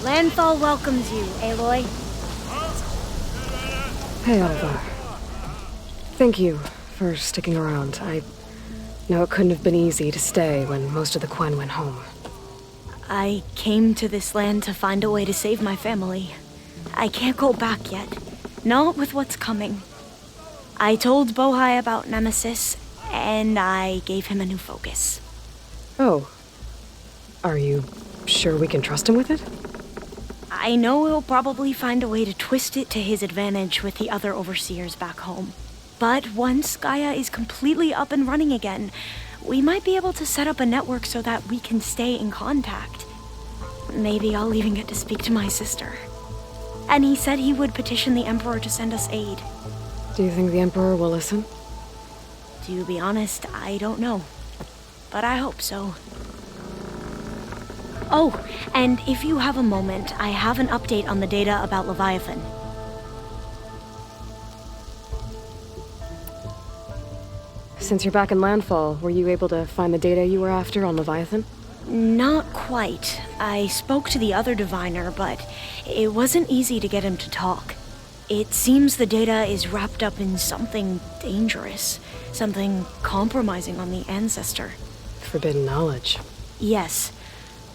Landfall welcomes you, Aloy. Hey, Alva. Thank you for sticking around. I know it couldn't have been easy to stay when most of the Quen went home. I came to this land to find a way to save my family. I can't go back yet. Not with what's coming. I told Bohai about Nemesis, and I gave him a new focus. Oh. Are you sure we can trust him with it? I know he'll probably find a way to twist it to his advantage with the other overseers back home. But once Gaia is completely up and running again, we might be able to set up a network so that we can stay in contact. Maybe I'll even get to speak to my sister. And he said he would petition the Emperor to send us aid. Do you think the Emperor will listen? To be honest, I don't know. But I hope so. Oh, and if you have a moment, I have an update on the data about Leviathan. Since you're back in Landfall, were you able to find the data you were after on Leviathan? Not quite. I spoke to the other diviner, but it wasn't easy to get him to talk. It seems the data is wrapped up in something dangerous, something compromising on the Ancestor. Forbidden knowledge. Yes,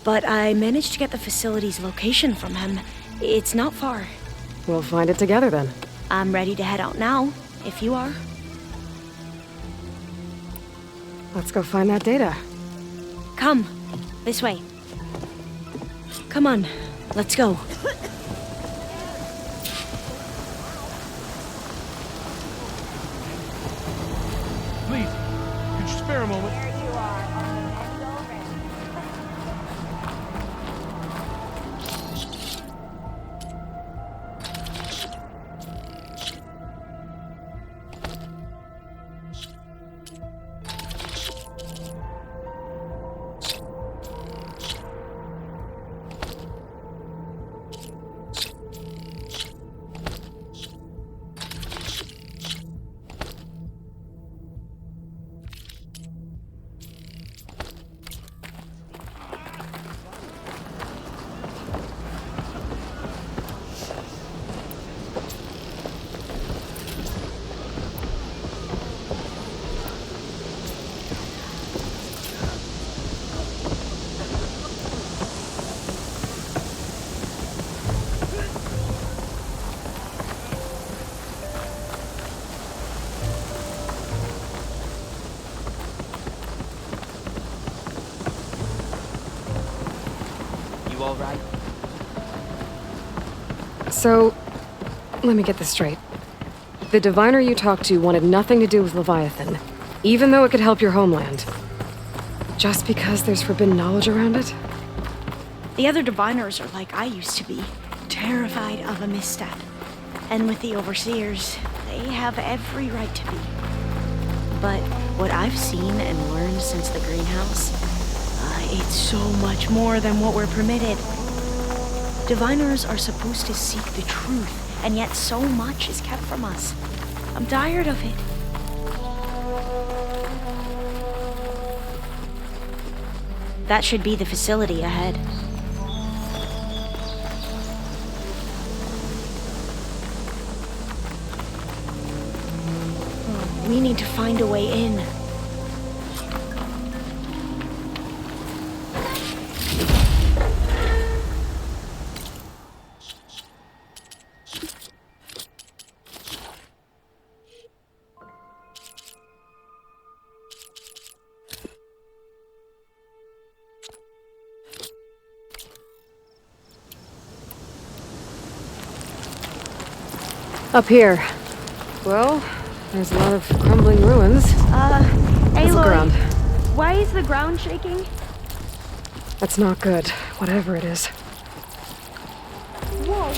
but I managed to get the facility's location from him. It's not far. We'll find it together then. I'm ready to head out now, if you are. Let's go find that data. Come, this way. Come on, let's go. Please, could you spare a moment? All right? So, let me get this straight. The diviner you talked to wanted nothing to do with Leviathan, even though it could help your homeland. Just because there's forbidden knowledge around it? The other diviners are like I used to be, terrified of a misstep. And with the overseers, they have every right to be. But what I've seen and learned since the greenhouse, it's so much more than what we're permitted. Diviners are supposed to seek the truth, and yet so much is kept from us. I'm tired of it. That should be the facility ahead. We need to find a way in. Up here. Well, there's a lot of crumbling ruins. Aloy, look around. Why is the ground shaking? That's not good, whatever it is. Whoa,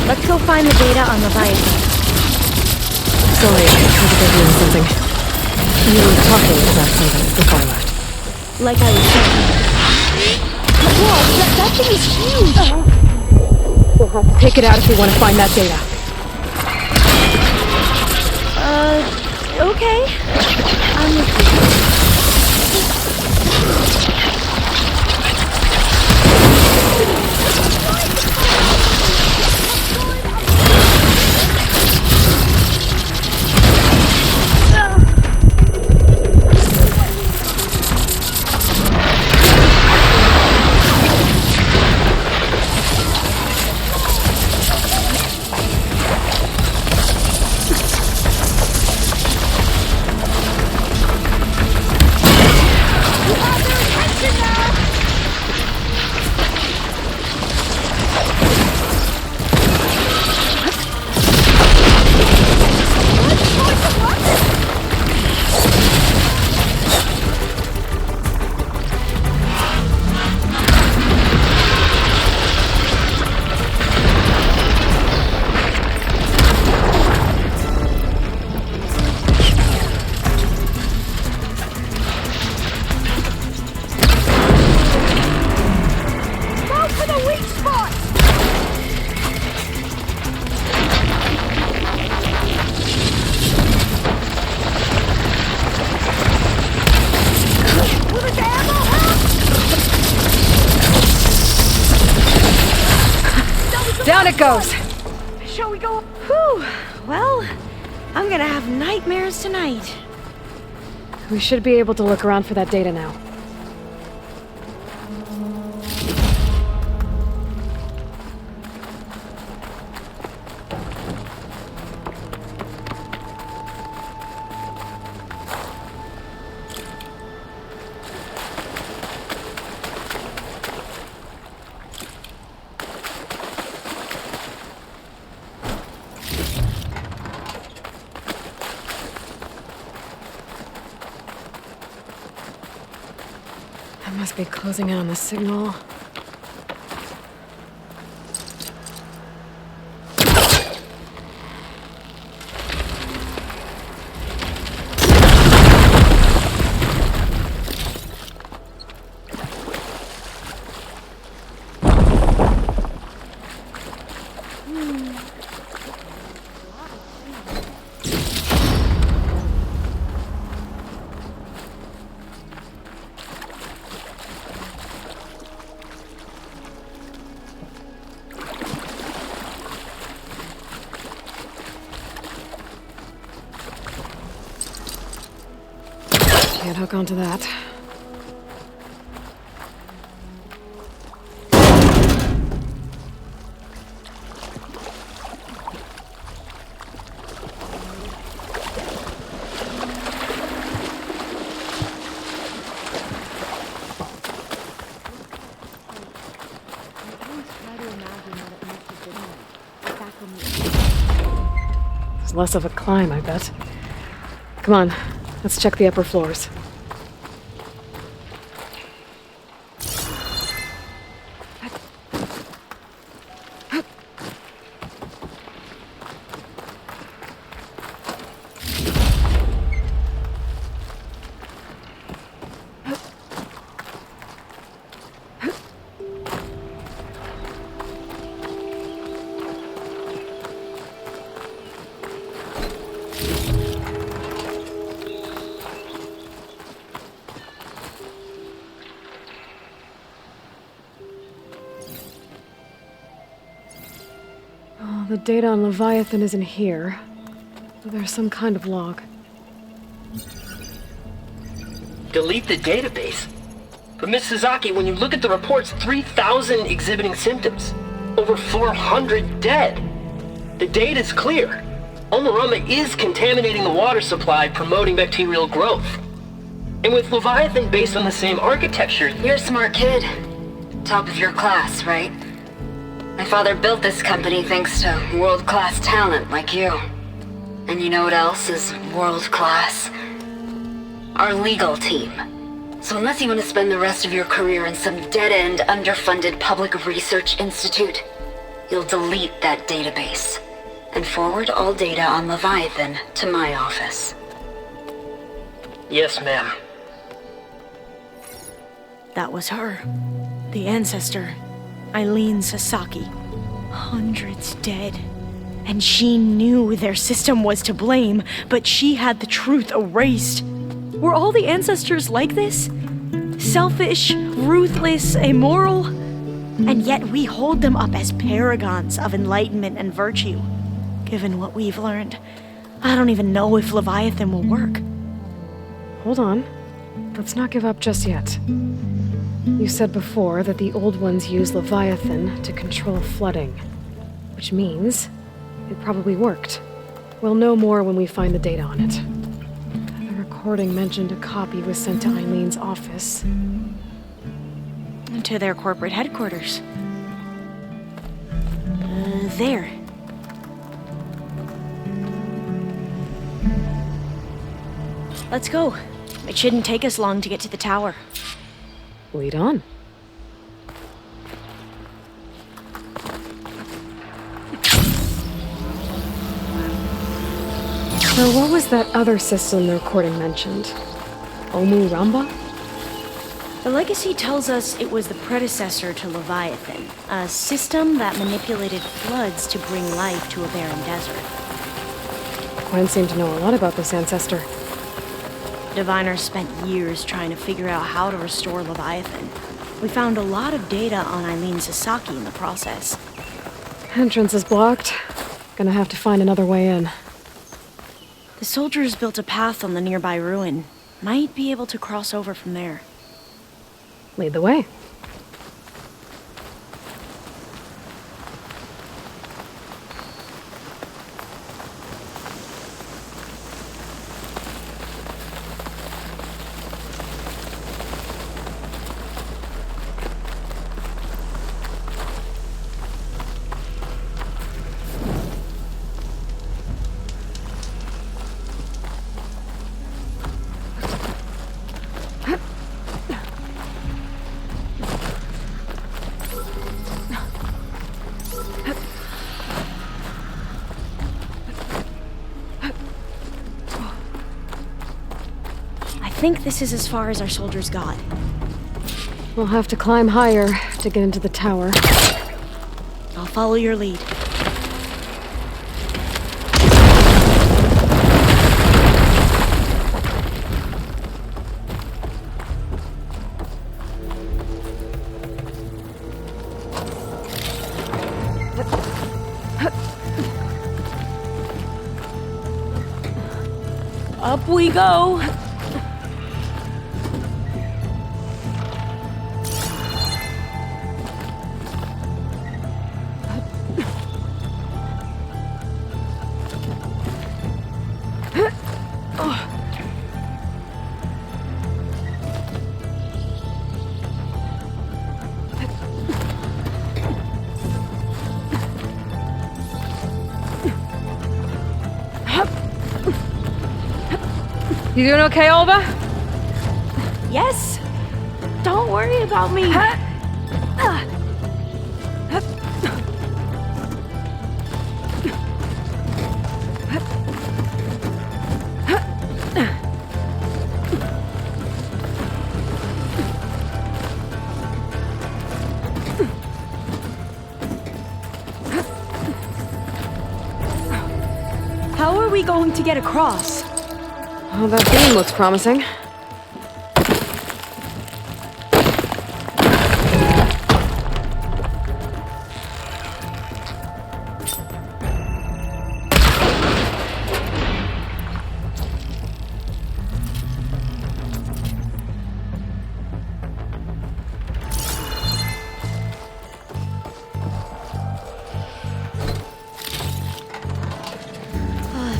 Let's go find the data on Leviathan. Sorry, I tried to get you on something. You were talking about something before I left. Like I was saying. Whoa, that thing is huge! We'll have to take it out if we want to find that data. Okay. I'm with you. Down it goes! Shall we go? Whew. Well, I'm gonna have nightmares tonight. We should be able to look around for that data now. Must be closing in on the signal. Can't hook onto that. It's less of a climb, I bet. Come on, let's check the upper floors. The data on Leviathan isn't here, but there's some kind of log. Delete the database? But Miss Sasaki, when you look at the reports, 3,000 exhibiting symptoms. Over 400 dead. The data's clear. Omarama is contaminating the water supply, promoting bacterial growth. And with Leviathan based on the same architecture... You're a smart kid. Top of your class, right? My father built this company thanks to world-class talent like you. And you know what else is world-class? Our legal team. So unless you want to spend the rest of your career in some dead-end, underfunded public research institute, you'll delete that database and forward all data on Leviathan to my office. Yes, ma'am. That was her. The Ancestor. Eileen Sasaki. Hundreds dead. And she knew their system was to blame, but she had the truth erased. Were all the Ancestors like this? Selfish, ruthless, immoral? And yet we hold them up as paragons of enlightenment and virtue. Given what we've learned, I don't even know if Leviathan will work. Hold on. Let's not give up just yet. You said before that the old ones use Leviathan to control flooding, which means it probably worked. We'll know more when we find the data on it. The recording mentioned a copy was sent to Eileen's office. To their corporate headquarters. There. Let's go. It shouldn't take us long to get to the tower. Lead on. So what was that other system the recording mentioned? Omu Ramba? The legacy tells us it was the predecessor to Leviathan, a system that manipulated floods to bring life to a barren desert. Gwen seemed to know a lot about this Ancestor. Diviners spent years trying to figure out how to restore Leviathan. We found a lot of data on Eileen Sasaki in the process. Entrance is blocked. Gonna have to find another way in. The soldiers built a path on the nearby ruin. Might be able to cross over from there. Lead the way. I think this is as far as our soldiers got. We'll have to climb higher to get into the tower. I'll follow your lead. Up we go! You doing okay, Alva? Yes? Don't worry about me. How are we going to get across? Oh, that beam looks promising.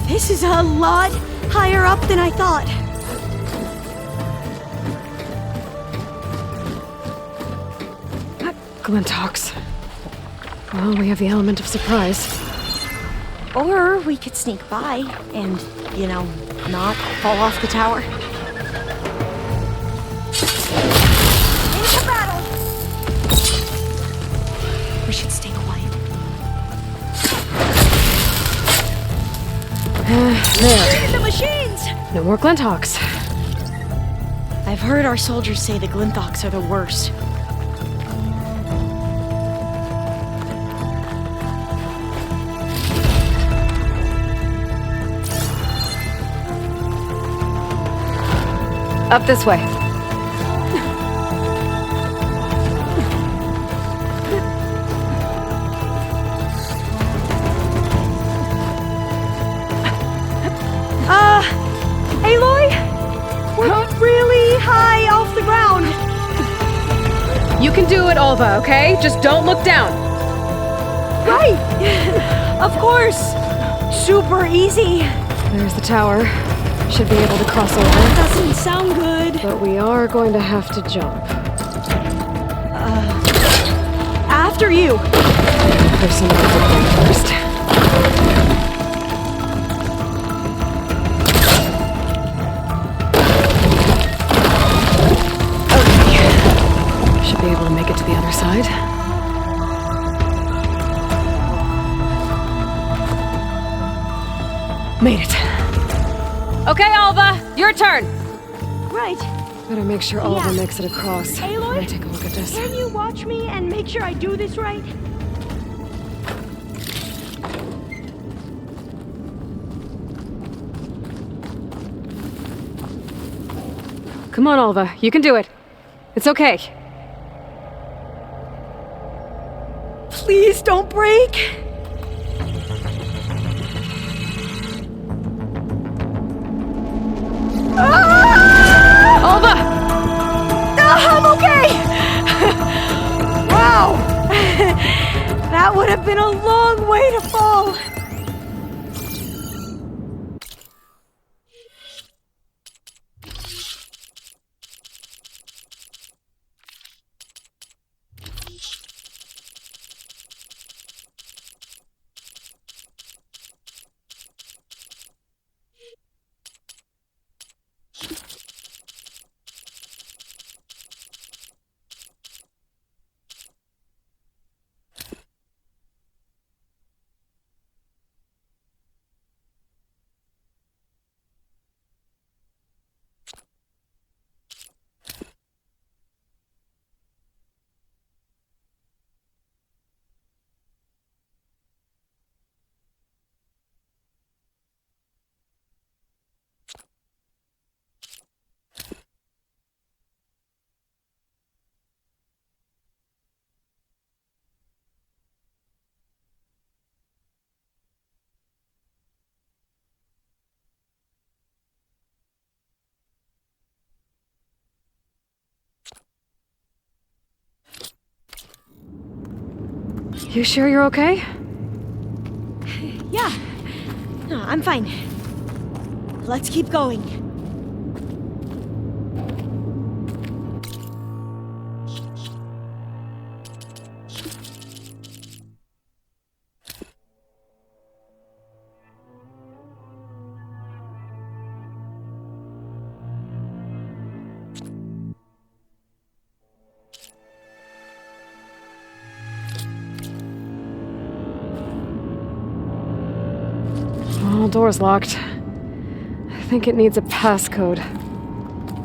This is a lot higher up than I thought. Glenn talks. Well, we have the element of surprise. Or we could sneak by and, not fall off the tower. Into battle! We should stay quiet. There. The machines! No more Glinthawks. I've heard our soldiers say the Glinthawks are the worst. Up this way. Aloy? We're really high off the ground. You can do it, Alva, okay? Just don't look down. Right! Of course! Super easy. There's the tower. Should be able to cross over. Doesn't sound good. But we are going to have to jump. After you. There's some other first. Okay. Should be able to make it to the other side. Made it. Okay, Alva, your turn. Right. Better make sure Alva Yeah. makes it across. Aloy? Let me take a look at this. Can you watch me and make sure I do this right? Come on, Alva, you can do it. It's okay. Please don't break. Alva! I'm okay! Wow! That would have been a long way to fall. You sure you're okay? Yeah. No, I'm fine. Let's keep going. Oh, door's locked. I think it needs a passcode.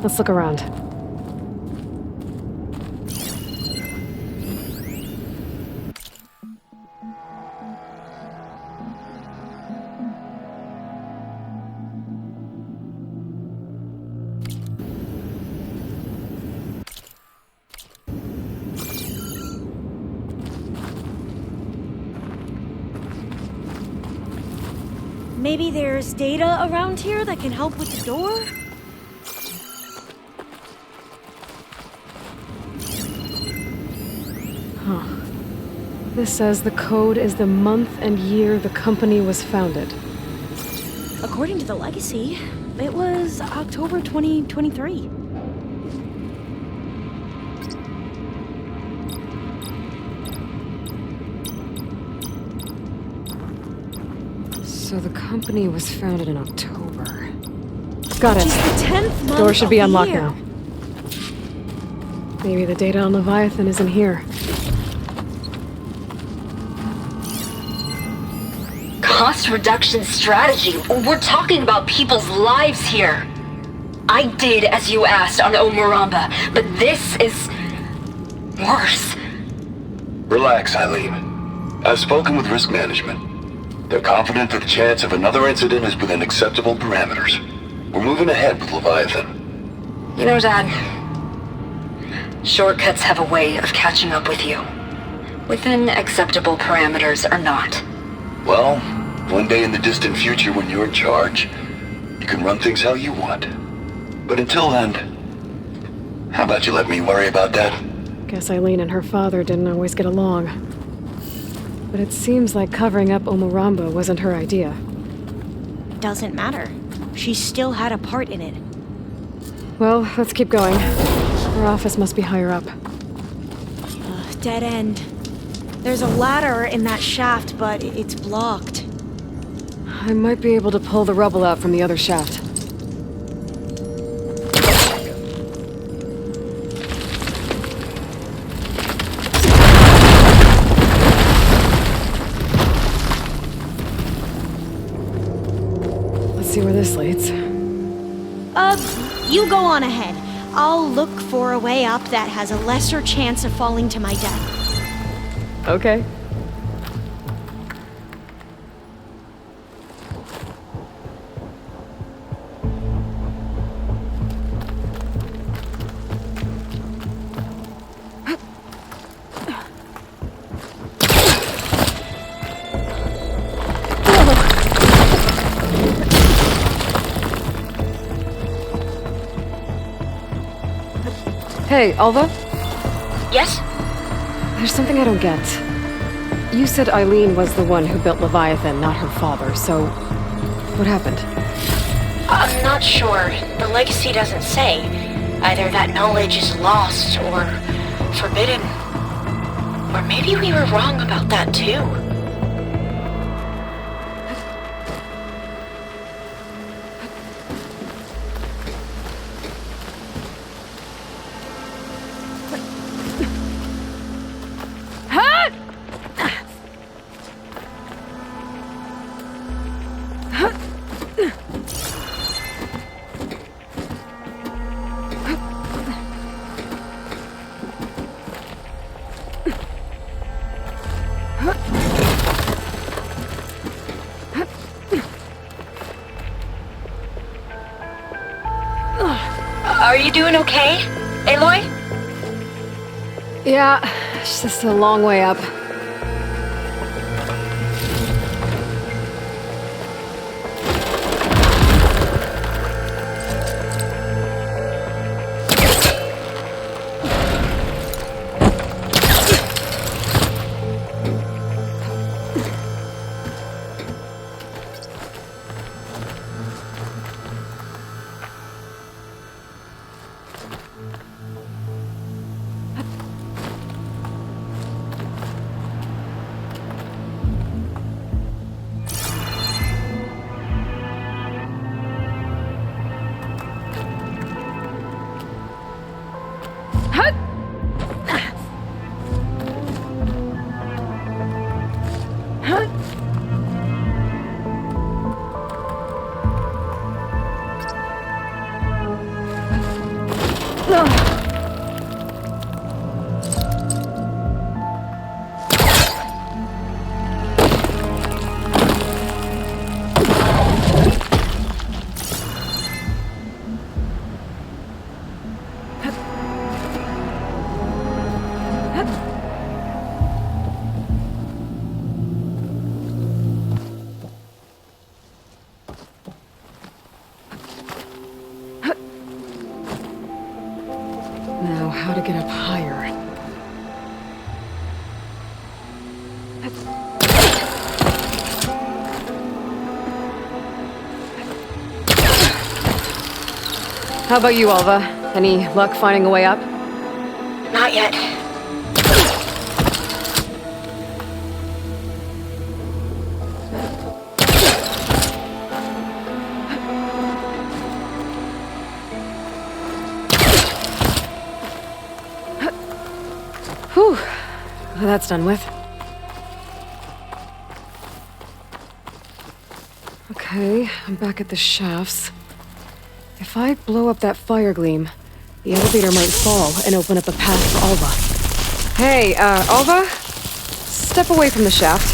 Let's look around. Maybe there's data around here that can help with the door? This says the code is the month and year the company was founded. According to the legacy, it was October 2023. So the company was founded in October. Got it. Which is the 10th month Door should be of the unlocked year. now. Maybe the data on Leviathan isn't here. cost reduction strategy. We're talking about people's lives here. I did as you asked on Omuramba, but this is worse. Relax, Eileen. I've spoken with risk management. They're confident that the chance of another incident is within acceptable parameters. We're moving ahead with Leviathan. You know, Dad, shortcuts have a way of catching up with you. Within acceptable parameters or not. Well, one day in the distant future when you're in charge, you can run things how you want. But until then, how about you let me worry about that? Guess Eileen and her father didn't always get along. But it seems like covering up Omuramba wasn't her idea. Doesn't matter. She still had a part in it. Well, let's keep going. Her office must be higher up. Dead end. There's a ladder in that shaft, but it's blocked. I might be able to pull the rubble out from the other shaft. Let's see where this leads. You go on ahead. I'll look for a way up that has a lesser chance of falling to my death. Okay. Hey, Alva? Yes? There's something I don't get. You said Eileen was the one who built Leviathan, not her father, so... what happened? I'm not sure. The legacy doesn't say. Either that knowledge is lost or forbidden. Or maybe we were wrong about that too. Are you doing okay, Aloy? Yeah, it's just a long way up. Now, how to get up higher? How about you, Alva? Any luck finding a way up? Not yet. Whew. Well, that's done with. Okay, I'm back at the shafts. If I blow up that fire gleam, the elevator might fall and open up a path for Alva. Hey, Alva? Step away from the shaft.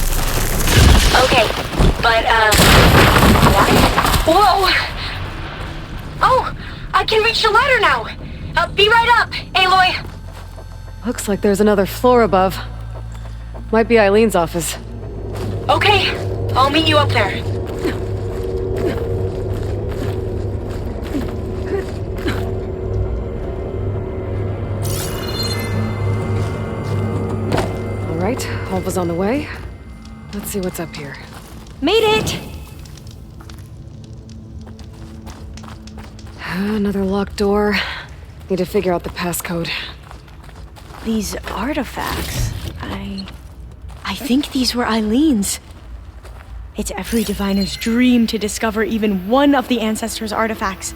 Okay, but, what? Whoa! Oh! I can reach the ladder now! Be right up, Aloy! Looks like there's another floor above. Might be Eileen's office. Okay, I'll meet you up there. Alright, Alva's on the way. Let's see what's up here. Made it! Another locked door. Need to figure out the passcode. These artifacts, I think these were Eileen's. It's every diviner's dream to discover even one of the Ancestor's artifacts.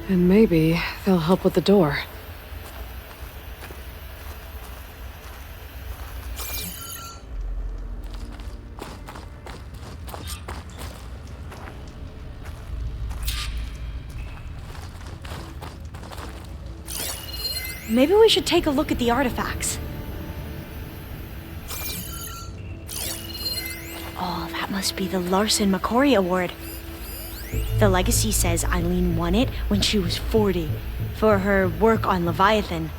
And maybe they'll help with the door. Maybe we should take a look at the artifacts. Oh, that must be the Larson McCory Award. The legacy says Eileen won it when she was 40 for her work on Leviathan.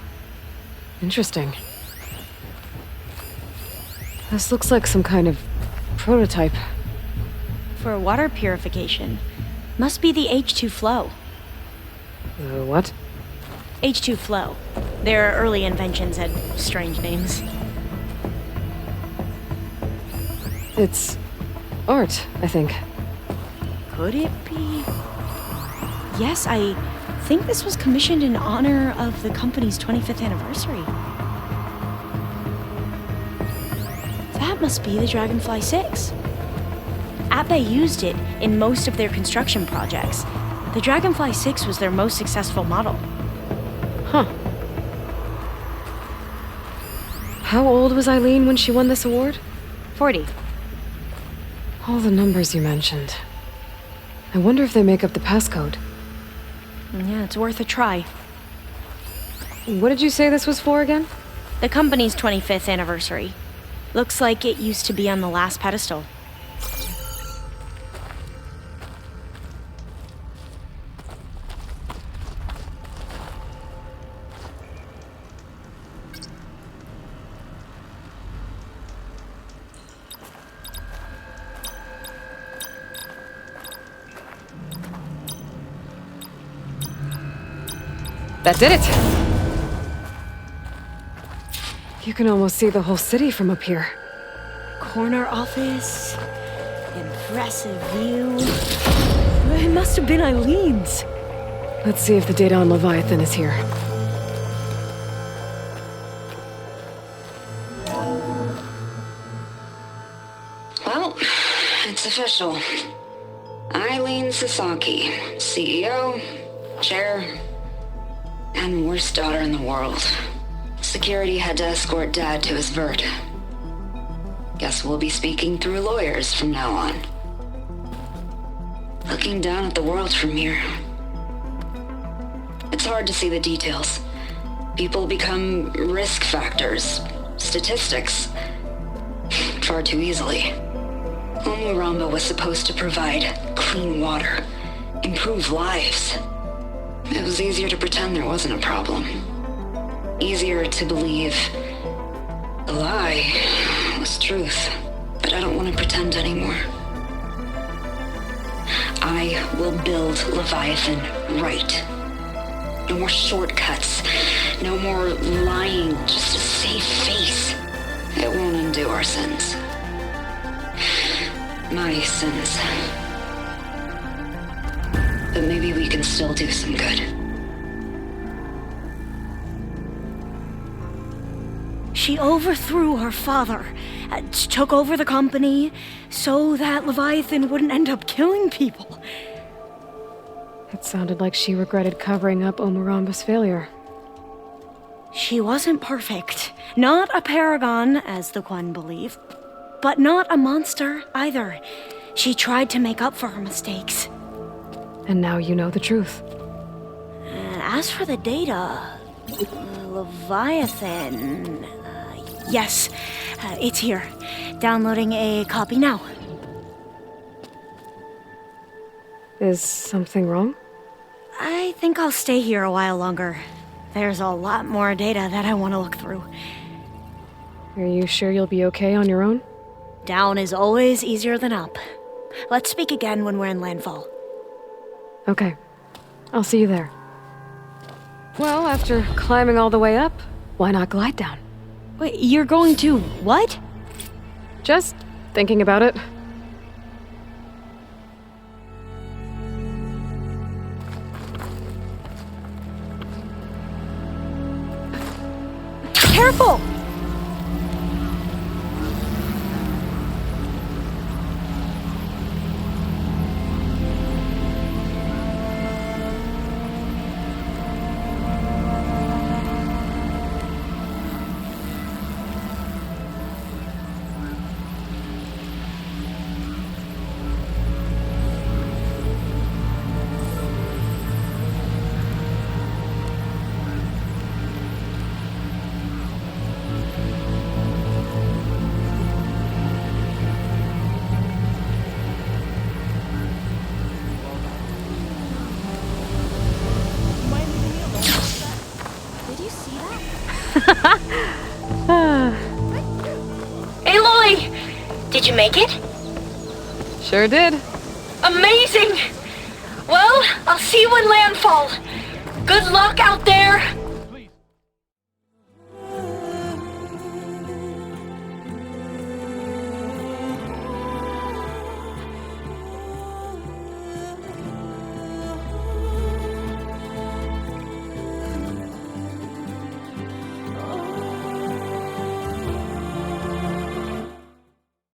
Interesting. This looks like some kind of prototype. For water purification. Must be the H2 flow. What? H2 flow. Their early inventions had strange names. It's art, I think. Could it be? Yes, I think this was commissioned in honor of the company's 25th anniversary. That must be the Dragonfly 6. Atbay used it in most of their construction projects. The Dragonfly 6 was their most successful model. Huh. How old was Eileen when she won this award? 40. All the numbers you mentioned. I wonder if they make up the passcode. Yeah, it's worth a try. What did you say this was for again? The company's 25th anniversary. Looks like it used to be on the last pedestal. That did it! You can almost see the whole city from up here. Corner office. Impressive view. It must have been Eileen's. Let's see if the data on Leviathan is here. Well, it's official. Eileen Sasaki, CEO, chair, and worst daughter in the world. Security had to escort Dad to his vert. Guess we'll be speaking through lawyers from now on. Looking down at the world from here. It's hard to see the details. People become risk factors, statistics, far too easily. Omuramba was supposed to provide clean water, improve lives. It was easier to pretend there wasn't a problem. Easier to believe the lie was truth. But I don't want to pretend anymore. I will build Leviathan right. No more shortcuts. No more lying just to save face. It won't undo our sins. My sins. But maybe we can still do some good. She overthrew her father, took over the company, so that Leviathan wouldn't end up killing people. It sounded like she regretted covering up Omuramba's failure. She wasn't perfect. Not a paragon, as the Quan believe. But not a monster, either. She tried to make up for her mistakes. And now you know the truth. As for the data, Leviathan... yes, it's here. Downloading a copy now. Is something wrong? I think I'll stay here a while longer. There's a lot more data that I want to look through. Are you sure you'll be okay on your own? Down is always easier than up. Let's speak again when we're in landfall. Okay. I'll see you there. Well, after climbing all the way up, why not glide down? Wait, you're going to what? Just thinking about it. Careful! Aloy! Did you make it? Sure did. Amazing! Well, I'll see you in landfall. Good luck out there!